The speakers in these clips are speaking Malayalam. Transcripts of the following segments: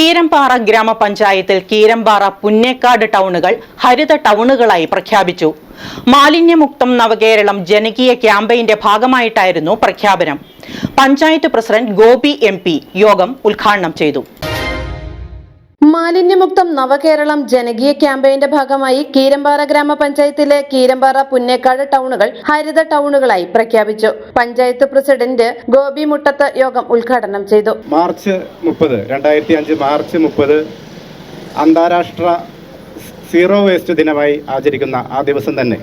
കീരമ്പാറ ഗ്രാമപഞ്ചായത്തിൽ കീരമ്പാറ പുന്നേക്കാട് ടൗണുകൾ ഹരിത ടൗണുകളായി പ്രഖ്യാപിച്ചു. മാലിന്യമുക്തം നവകേരളം ജനകീയ ക്യാമ്പയിന്റെ ഭാഗമായിട്ടായിരുന്നു പ്രഖ്യാപനം. പഞ്ചായത്ത് പ്രസിഡന്റ് ഗോപി MP യോഗം ഉദ്ഘാടനം ചെയ്തു. മാലിന്യമുക്തം നവകേരളം ജനകീയ ക്യാമ്പയിന്റെ ഭാഗമായി കീരമ്പാറ ഗ്രാമപഞ്ചായത്തിലെ കീരമ്പാറ പുന്നേക്കാട് ടൗണുകൾ ഹരിത ടൗണുകളായി പ്രഖ്യാപിച്ചു. പഞ്ചായത്ത് പ്രസിഡന്റ് ഗോപി മുട്ടത്ത് യോഗം ഉദ്ഘാടനം ചെയ്തു. മാർച്ച് 30, 2005 മാർച്ച് 30 അന്താരാഷ്ട്ര സീറോ വേസ്റ്റ് ദിനമായി ആചരിക്കുന്ന ആ ദിവസം തന്നെ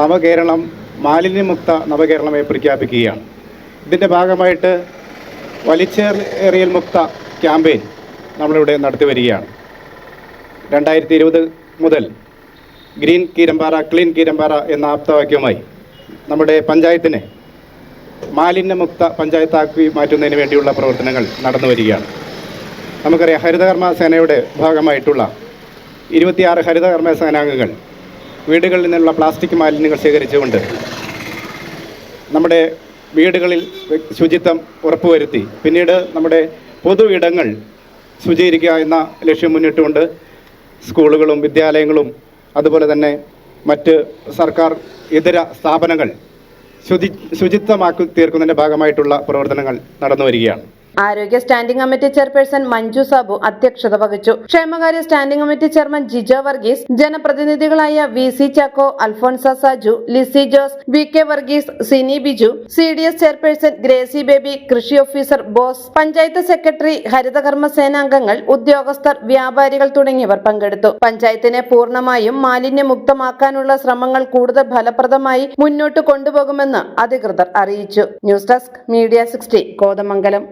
നവകേരളം മാലിന്യമുക്ത നവകേരളമായി പ്രഖ്യാപിക്കുകയാണ്. ഇതിൻ്റെ ഭാഗമായിട്ട് വലിച്ചെറിയൽ മുക്ത ക്യാമ്പയിൻ നമ്മളിവിടെ നടത്തി വരികയാണ്. 2020 മുതൽ ഗ്രീൻ കീരമ്പാറ ക്ലീൻ കീരമ്പാറ എന്ന ആപ്തവാക്യവുമായി നമ്മുടെ പഞ്ചായത്തിനെ മാലിന്യമുക്ത പഞ്ചായത്താക്കി മാറ്റുന്നതിന് വേണ്ടിയുള്ള പ്രവർത്തനങ്ങൾ നടന്നു വരികയാണ്. നമുക്കറിയാം, ഹരിതകർമ്മ സേനയുടെ ഭാഗമായിട്ടുള്ള 26 ഹരിതകർമ്മ സേനാംഗങ്ങൾ വീടുകളിൽ നിന്നുള്ള പ്ലാസ്റ്റിക് മാലിന്യങ്ങൾ ശേഖരിച്ചുകൊണ്ട് നമ്മുടെ വീടുകളിൽ ശുചിത്വം ഉറപ്പുവരുത്തി പിന്നീട് നമ്മുടെ പൊതു ഇടങ്ങൾ ശുചീകരിക്കുക എന്ന ലക്ഷ്യം മുന്നിട്ടുകൊണ്ട് സ്കൂളുകളും വിദ്യാലയങ്ങളും അതുപോലെ തന്നെ മറ്റ് സർക്കാർ ഇതര സ്ഥാപനങ്ങൾ ശുചിത്വമാക്കി തീർക്കുന്നതിൻ്റെ ഭാഗമായിട്ടുള്ള പ്രവർത്തനങ്ങൾ നടന്നു വരികയാണ്. ആരോഗ്യ standing committee chairperson Manju Sabu അധ്യക്ഷത വഹിച്ചു. ക്ഷേമകാര്യ standing committee chairman Jijo Varghese, ജനപ്രതിനിധികളായ VC Chacko, Alphonsa Saju, Lissy Jose, VK Varghese, Sini Biju, CDS chairperson Gracy Baby, കൃഷി ഓഫീസർ ബോസ്, പഞ്ചായത്ത് സെക്രട്ടറി, ഹരിതകർമ്മ സേനാംഗങ്ങൾ, ഉദ്യോഗസ്ഥർ, വ്യാപാരികൾ തുടങ്ങിയവർ പങ്കെടുത്തു. പഞ്ചായത്തിനെ പൂർണ്ണമായും മാലിന്യമുക്തമാക്കാനുള്ള ശ്രമങ്ങൾ കൂടുതൽ ഫലപ്രദമായി മുന്നോട്ട് കൊണ്ടുപോകുമെന്ന് അധികൃതർ അറിയിച്ചു. News desk media 60 Kothamangalam.